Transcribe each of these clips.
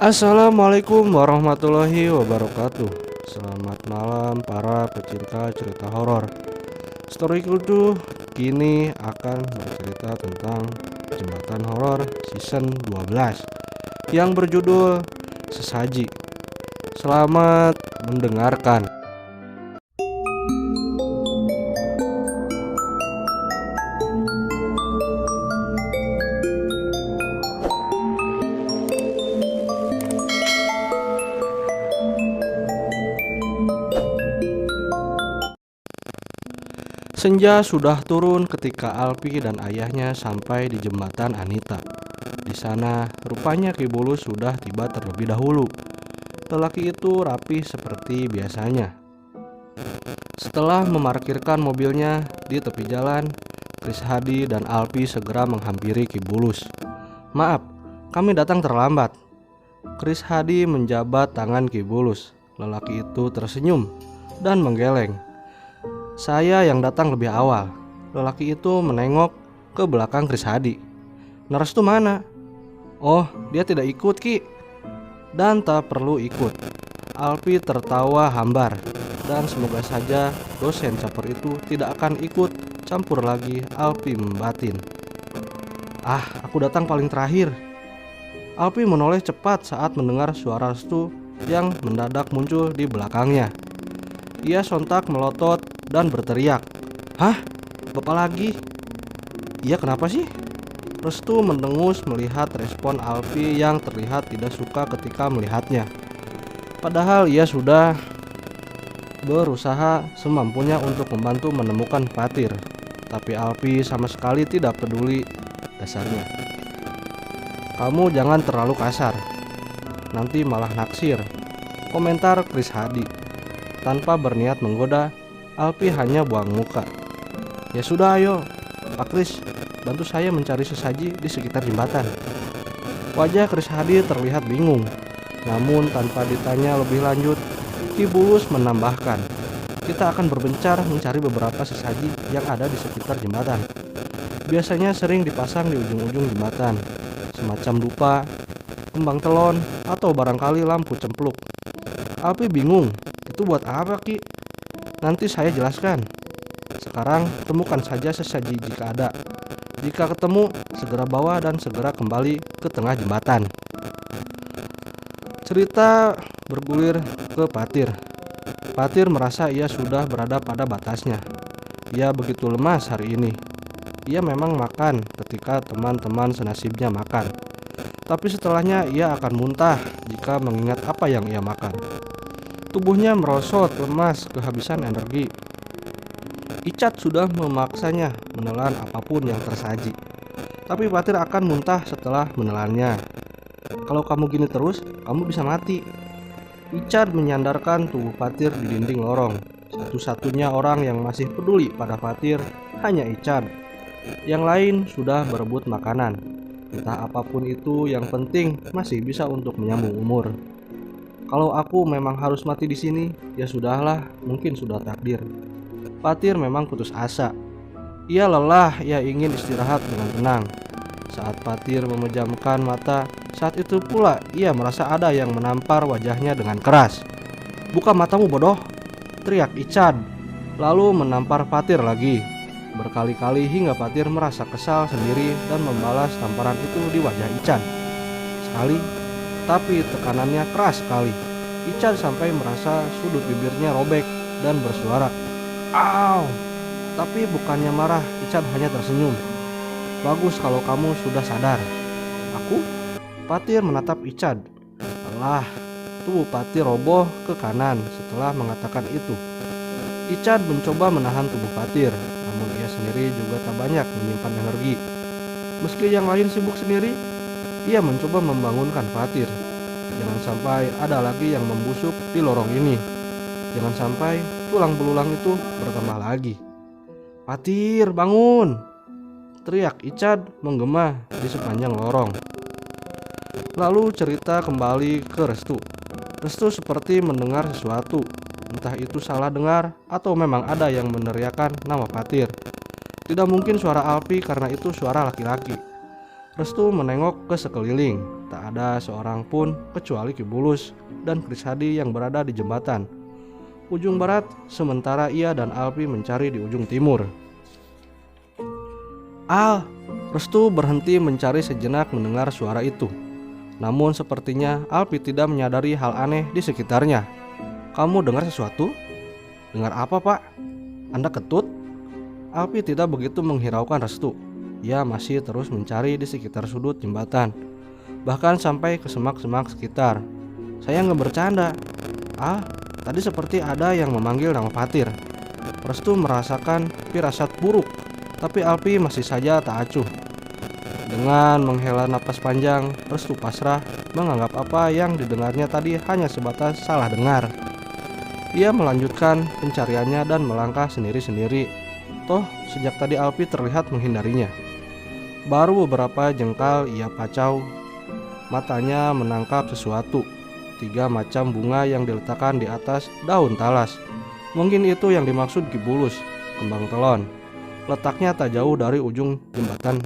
Assalamualaikum warahmatullahi wabarakatuh. Selamat malam para pecinta cerita horor. Storykultu kini akan bercerita tentang Jembatan Horor Season 12 yang berjudul Sesaji. Selamat mendengarkan. Senja sudah turun ketika Alpi dan ayahnya sampai di jembatan Anita. Di sana, rupanya Ki Bulus sudah tiba terlebih dahulu. Lelaki itu rapi seperti biasanya. Setelah memarkirkan mobilnya di tepi jalan, Kris Hadi dan Alpi segera menghampiri Ki Bulus. "Maaf, kami datang terlambat." Kris Hadi menjabat tangan Ki Bulus. Lelaki itu tersenyum dan menggeleng. "Saya yang datang lebih awal." Lelaki itu menengok ke belakang Kris Hadi. "Narestu mana?" "Oh, dia tidak ikut, Ki." "Dan tak perlu ikut." Alpi tertawa hambar. Dan semoga saja dosen caper itu tidak akan ikut campur lagi, Alpi membatin. "Ah, aku datang paling terakhir." Alpi menoleh cepat saat mendengar suara restu yang mendadak muncul di belakangnya. Ia sontak melotot dan berteriak, "Hah? Bapak lagi?" "Iya, kenapa sih?" Restu mendengus melihat respon Alpi yang terlihat tidak suka ketika melihatnya. Padahal ia sudah berusaha semampunya untuk membantu menemukan Fatir. Tapi Alpi sama sekali tidak peduli dasarnya. "Kamu jangan terlalu kasar, nanti malah naksir," komentar Kris Hadi. Tanpa berniat menggoda, Alpi hanya buang muka. "Ya sudah, ayo Pak Kris, bantu saya mencari sesaji di sekitar jembatan." Wajah Kris Hadi terlihat bingung. Namun tanpa ditanya lebih lanjut, Ki Bulus menambahkan, "Kita akan berbencar mencari beberapa sesaji yang ada di sekitar jembatan. Biasanya sering dipasang di ujung-ujung jembatan, semacam dupa, kembang telon, atau barangkali lampu cempluk." Alpi bingung. "Itu buat apa, Ki?" "Nanti saya jelaskan. Sekarang temukan saja sesaji jika ada. Jika ketemu, segera bawa dan segera kembali ke tengah jembatan." Cerita bergulir ke Fatir. Fatir merasa ia sudah berada pada batasnya. Ia begitu lemas hari ini. Ia memang makan ketika teman-teman senasibnya makan. Tapi setelahnya ia akan muntah jika mengingat apa yang ia makan. Tubuhnya merosot, lemas, kehabisan energi. Icat sudah memaksanya menelan apapun yang tersaji. Tapi Fatir akan muntah setelah menelannya. "Kalau kamu gini terus, kamu bisa mati." Icat menyandarkan tubuh Fatir di dinding lorong. Satu-satunya orang yang masih peduli pada Fatir hanya Icat. Yang lain sudah berebut makanan. Entah apapun itu, yang penting masih bisa untuk menyambung umur. "Kalau aku memang harus mati di sini, ya sudahlah, mungkin sudah takdir." Fatir memang putus asa. Ia lelah, ia ingin istirahat dengan tenang. Saat Fatir memejamkan mata, saat itu pula ia merasa ada yang menampar wajahnya dengan keras. "Buka matamu, bodoh!" teriak Ican, lalu menampar Fatir lagi. Berkali-kali hingga Fatir merasa kesal sendiri dan membalas tamparan itu di wajah Ican. Sekali, tapi tekanannya keras sekali. Ican sampai merasa sudut bibirnya robek dan bersuara, "Au!" Tapi bukannya marah, Ican hanya tersenyum. "Bagus kalau kamu sudah sadar." "Aku?" Fatir menatap Ican. Alah, tubuh Fatir roboh ke kanan setelah mengatakan itu. Ican mencoba menahan tubuh Fatir, namun ia sendiri juga tak banyak menyimpan energi. Meski yang lain sibuk sendiri, ia mencoba membangunkan Fatir. Jangan sampai ada lagi yang membusuk di lorong ini. Jangan sampai tulang belulang itu bertambah lagi. "Fatir, bangun!" teriak Ican menggema di sepanjang lorong. Lalu cerita kembali ke Restu. Restu seperti mendengar sesuatu. Entah itu salah dengar atau memang ada yang meneriakkan nama Fatir. Tidak mungkin suara Alpi karena itu suara laki-laki. Restu menengok ke sekeliling, tak ada seorang pun kecuali Ki Bulus dan Kris Hadi yang berada di jembatan ujung barat, sementara ia dan Alpi mencari di ujung timur. Al, Restu berhenti mencari sejenak mendengar suara itu. Namun sepertinya Alpi tidak menyadari hal aneh di sekitarnya. Kamu dengar sesuatu? Dengar apa, Pak? Anda ketut? Alpi tidak begitu menghiraukan Restu. Ia masih terus mencari di sekitar sudut jembatan, bahkan sampai ke semak-semak sekitar. Saya nggak bercanda. Tadi seperti ada yang memanggil nama Patir. Restu merasakan firasat buruk, tapi Alpi masih saja tak acuh. Dengan menghela napas panjang, Restu pasrah menganggap apa yang didengarnya tadi hanya sebatas salah dengar. Ia melanjutkan pencariannya dan melangkah sendiri-sendiri. Toh sejak tadi Alpi terlihat menghindarinya. Baru beberapa jengkal ia pacau. Matanya menangkap sesuatu. 3 macam bunga yang diletakkan di atas daun talas. Mungkin itu yang dimaksud Ki Bulus, kembang telon. Letaknya tak jauh dari ujung jembatan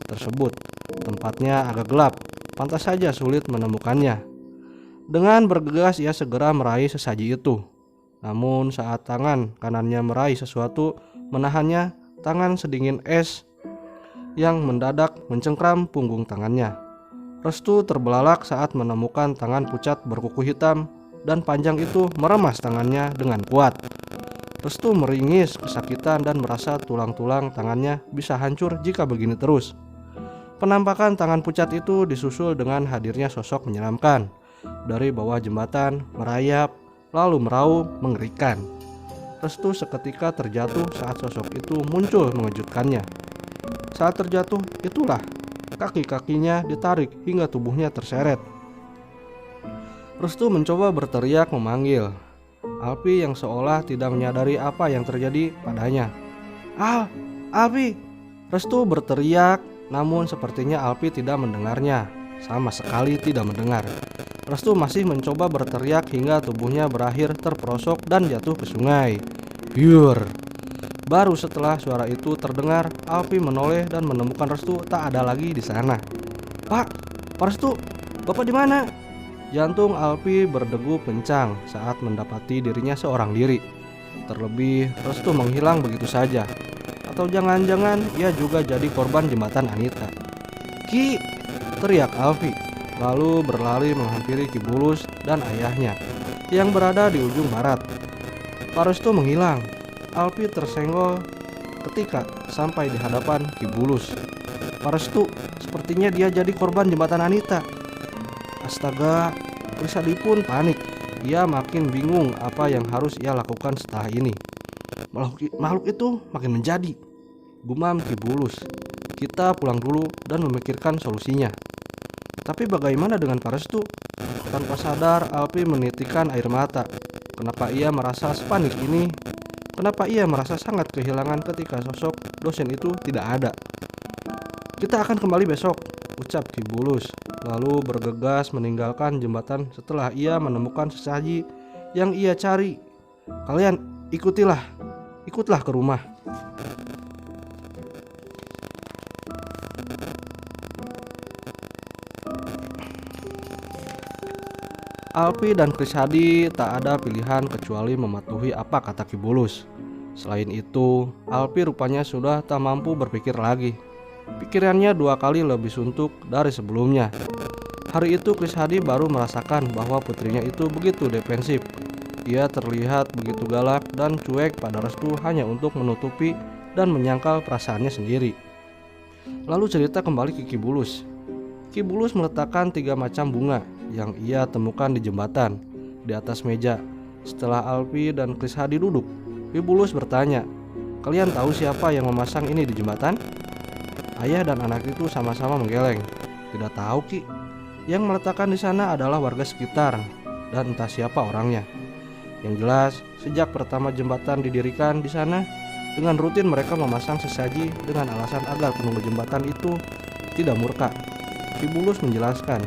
tersebut. Tempatnya agak gelap, pantas saja sulit menemukannya. Dengan bergegas ia segera meraih sesaji itu. Namun saat tangan kanannya meraih sesuatu menahannya, tangan sedingin es yang mendadak mencengkram punggung tangannya. Restu terbelalak saat menemukan tangan pucat berkuku hitam dan panjang itu meremas tangannya dengan kuat. Restu meringis kesakitan dan merasa tulang-tulang tangannya bisa hancur jika begini terus. Penampakan tangan pucat itu disusul dengan hadirnya sosok menyeramkan dari bawah jembatan, merayap, lalu meraup mengerikan. Restu seketika terjatuh saat sosok itu muncul mengejutkannya. Saat terjatuh itulah kaki-kakinya ditarik hingga tubuhnya terseret. Restu mencoba berteriak memanggil Alpi yang seolah tidak menyadari apa yang terjadi padanya. Alpi! Restu berteriak, namun sepertinya Alpi tidak mendengarnya. Sama sekali tidak mendengar. Restu masih mencoba berteriak hingga tubuhnya berakhir terperosok dan jatuh ke sungai. Biur! Baru setelah suara itu terdengar, Alpi menoleh dan menemukan Restu tak ada lagi di sana. Pak Restu, Bapak di mana? Jantung Alpi berdegu kencang saat mendapati dirinya seorang diri. Terlebih Restu menghilang begitu saja. Atau jangan-jangan ia juga jadi korban jembatan Anita. Ki! Teriak Alpi, lalu berlari menghampiri Ki Bulus dan ayahnya yang berada di ujung barat. Pak Restu menghilang. Alpi tersenggol ketika sampai di hadapan Ki Bulus. Pak Restu, sepertinya dia jadi korban jembatan Anita. Astaga, Kris Hadi pun panik. Ia makin bingung apa yang harus ia lakukan setelah ini. Makhluk itu makin menjadi. Gumam Ki Bulus. Kita pulang dulu dan memikirkan solusinya. Tapi bagaimana dengan Pak Restu? Tanpa sadar Alpi menitikkan air mata. Kenapa ia merasa sepanik ini? Kenapa ia merasa sangat kehilangan ketika sosok dosen itu tidak ada? Kita akan kembali besok, ucap Ki Bulus, lalu bergegas meninggalkan jembatan setelah ia menemukan sesaji yang ia cari. Kalian ikutlah ke rumah. Alpi dan Kris Hadi tak ada pilihan kecuali mematuhi apa kata Ki Bulus. Selain itu, Alpi rupanya sudah tak mampu berpikir lagi. Pikirannya 2 kali lebih suntuk dari sebelumnya. Hari itu Kris Hadi baru merasakan bahwa putrinya itu begitu defensif. Ia terlihat begitu galak dan cuek pada Restu hanya untuk menutupi dan menyangkal perasaannya sendiri. Lalu cerita kembali ke Ki Bulus. Ki Bulus meletakkan 3 macam bunga yang ia temukan di jembatan di atas meja. Setelah Alpi dan Kris Hadi duduk, Ki Bulus bertanya, "Kalian tahu siapa yang memasang ini di jembatan?" Ayah dan anak itu sama-sama menggeleng. "Tidak tahu, Ki. Yang meletakkan di sana adalah warga sekitar dan entah siapa orangnya. Yang jelas, sejak pertama jembatan didirikan di sana, dengan rutin mereka memasang sesaji dengan alasan agar penunggu jembatan itu tidak murka." Ki Bulus menjelaskan,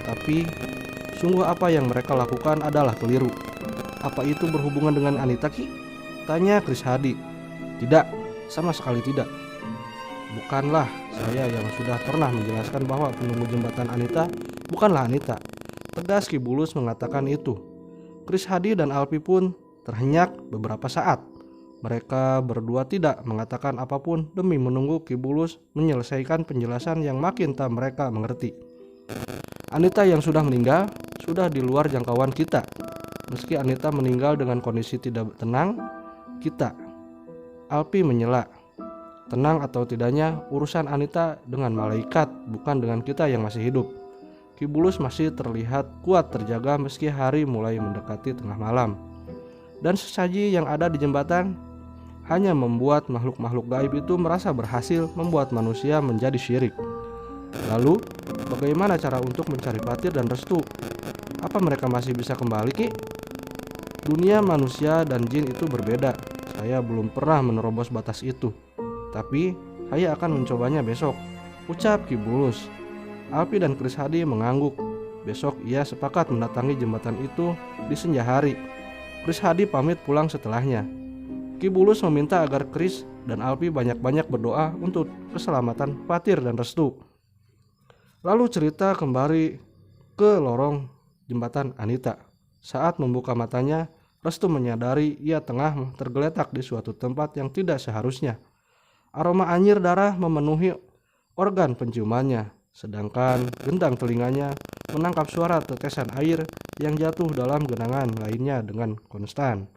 "Tapi sungguh apa yang mereka lakukan adalah keliru." "Apa itu berhubungan dengan Anita, Ki?" tanya Kris Hadi. "Tidak, sama sekali tidak. Bukanlah saya yang sudah pernah menjelaskan bahwa penunggu jembatan Anita bukanlah Anita. Tegas Ki Bulus mengatakan itu. Kris Hadi dan Alpi pun terhenyak beberapa saat. Mereka berdua tidak mengatakan apapun demi menunggu Ki Bulus menyelesaikan penjelasan yang makin tak mereka mengerti. Anita yang sudah meninggal sudah di luar jangkauan kita. Meski Anita meninggal dengan kondisi tidak tenang, kita, Alpi menyela. Tenang atau tidaknya urusan Anita dengan malaikat, bukan dengan kita yang masih hidup. Ki Bulus masih terlihat kuat terjaga meski hari mulai mendekati tengah malam. Dan sesaji yang ada di jembatan hanya membuat makhluk-makhluk gaib itu merasa berhasil membuat manusia menjadi syirik. Lalu, bagaimana cara untuk mencari Fatir dan Restu? Apa mereka masih bisa kembali, Ki? Dunia manusia dan jin itu berbeda. Saya belum pernah menerobos batas itu. Tapi, saya akan mencobanya besok, ucap Ki Bulus. Alpi dan Kris Hadi mengangguk. Besok ia sepakat mendatangi jembatan itu di senja hari. Kris Hadi pamit pulang setelahnya. Ki Bulus meminta agar Kris dan Alpi banyak-banyak berdoa untuk keselamatan Fatir dan Restu. Lalu cerita kembali ke lorong jembatan Anita. Saat membuka matanya, Restu menyadari ia tengah tergeletak di suatu tempat yang tidak seharusnya. Aroma anyir darah memenuhi organ penciumannya, sedangkan gendang telinganya menangkap suara tetesan air yang jatuh dalam genangan lainnya dengan konstan.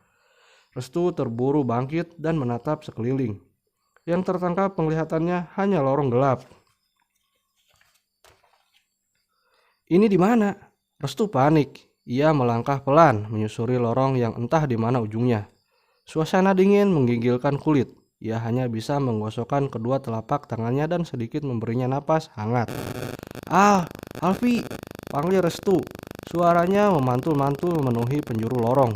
Restu terburu bangkit dan menatap sekeliling. Yang tertangkap penglihatannya hanya lorong gelap. Ini di mana? Restu panik. Ia melangkah pelan menyusuri lorong yang entah di mana ujungnya. Suasana dingin menggigilkan kulit. Ia hanya bisa menggosokkan kedua telapak tangannya dan sedikit memberinya napas hangat. Alfi, panggil Restu. Suaranya memantul-mantul memenuhi penjuru lorong,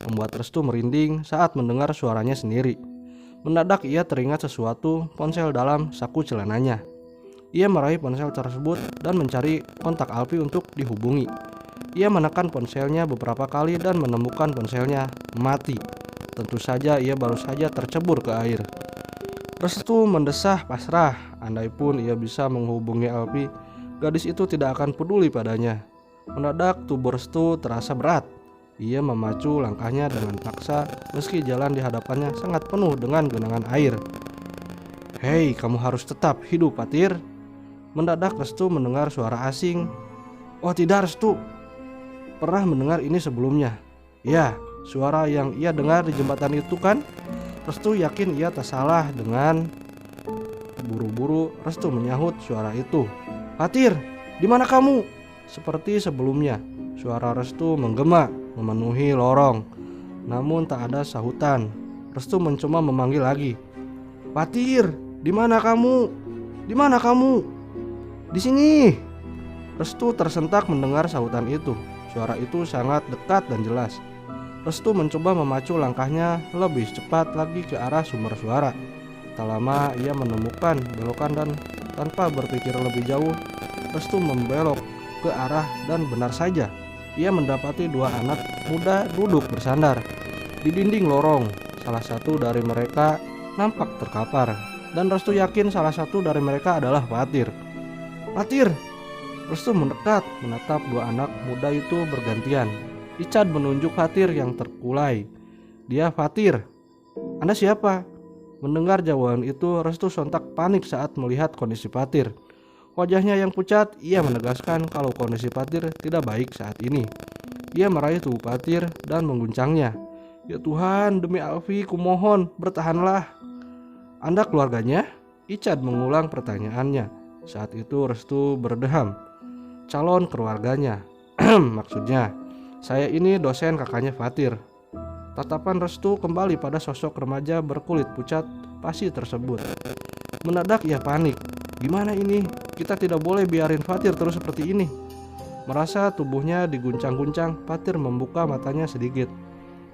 membuat Restu merinding saat mendengar suaranya sendiri. Mendadak ia teringat sesuatu, ponsel dalam saku celananya. Ia meraih ponsel tersebut dan mencari kontak Alfi untuk dihubungi. Ia menekan ponselnya beberapa kali dan menemukan ponselnya mati. Tentu saja ia baru saja tercebur ke air. Restu mendesah pasrah. Andaipun ia bisa menghubungi Alfi, gadis itu tidak akan peduli padanya. Mendadak tubuh Restu terasa berat. Ia memacu langkahnya dengan paksa meski jalan di hadapannya sangat penuh dengan genangan air. Hei, kamu harus tetap hidup, Fatir. Mendadak Restu mendengar suara asing. Oh tidak, Restu. Pernah mendengar ini sebelumnya. Ya, suara yang ia dengar di jembatan itu kan? Restu yakin ia tak salah dengan buru-buru Restu menyahut suara itu. Fatir, di mana kamu? Seperti sebelumnya, suara Restu menggema memenuhi lorong. Namun tak ada sahutan. Restu mencoba memanggil lagi. Fatir, di mana kamu? Di mana kamu? Di sini. Restu tersentak mendengar sahutan itu. Suara itu sangat dekat dan jelas. Restu mencoba memacu langkahnya lebih cepat lagi ke arah sumber suara. Tak lama ia menemukan belokan dan tanpa berpikir lebih jauh, Restu membelok ke arah dan benar saja ia mendapati dua anak muda duduk bersandar di dinding lorong. Salah satu dari mereka nampak terkapar dan Restu yakin salah satu dari mereka adalah Fatir. Fatir! Restu mendekat menatap dua anak muda itu bergantian. Ichad menunjuk Fatir yang terkulai. Dia Fatir. Anda siapa? Mendengar jawaban itu, Restu sontak panik saat melihat kondisi Fatir. Wajahnya yang pucat, ia menegaskan kalau kondisi Fatir tidak baik saat ini. Ia meraih tubuh Fatir dan mengguncangnya. Ya Tuhan, demi Alfi, kumohon, bertahanlah. Anda keluarganya? Ichad mengulang pertanyaannya. Saat itu Restu berdeham. Calon keluarganya. Maksudnya, saya ini dosen kakaknya Fatir. Tatapan Restu kembali pada sosok remaja berkulit pucat pasi tersebut. Mendadak ia panik. Gimana ini? Kita tidak boleh biarin Fatir terus seperti ini. Merasa tubuhnya diguncang-guncang, Fatir membuka matanya sedikit.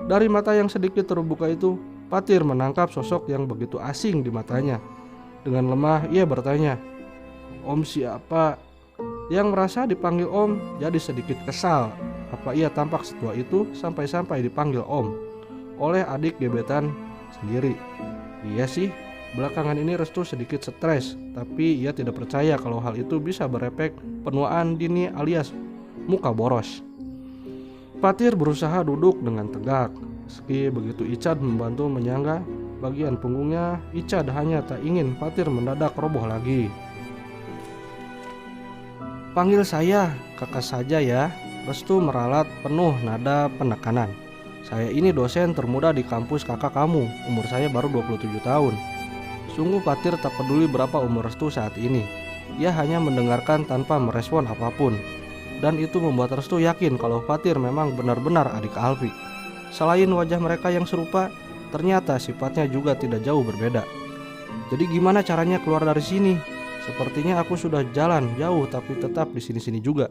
Dari mata yang sedikit terbuka itu, Fatir menangkap sosok yang begitu asing di matanya. Dengan lemah ia bertanya, Om siapa? Yang merasa dipanggil Om jadi sedikit kesal. Apa ia tampak setua itu sampai-sampai dipanggil Om oleh adik gebetan sendiri? Iya sih, Belakangan ini Restu sedikit stres, tapi ia tidak percaya kalau hal itu bisa berefek penuaan dini alias muka boros. Patir berusaha duduk dengan tegak. Meski begitu Icad membantu menyangga bagian punggungnya. Icad hanya tak ingin Patir mendadak roboh lagi. "Panggil saya kakak saja ya." Restu meralat penuh nada penekanan. "Saya ini dosen termuda di kampus kakak kamu. Umur saya baru 27 tahun. Sungguh Patir tak peduli berapa umur Restu saat ini. Ia hanya mendengarkan tanpa merespon apapun. Dan itu membuat Restu yakin kalau Patir memang benar-benar adik Alfi. Selain wajah mereka yang serupa, ternyata sifatnya juga tidak jauh berbeda. "Jadi gimana caranya keluar dari sini? Sepertinya aku sudah jalan jauh tapi tetap di sini-sini juga."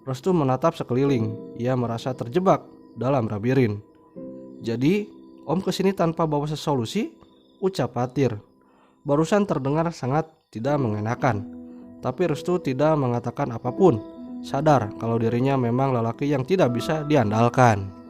Restu menatap sekeliling. Ia merasa terjebak dalam labirin. "Jadi, Om kesini tanpa bawa solusi?" ucap Patir. Barusan terdengar sangat tidak mengenakan, tapi Restu tidak mengatakan apapun, sadar kalau dirinya memang lelaki yang tidak bisa diandalkan.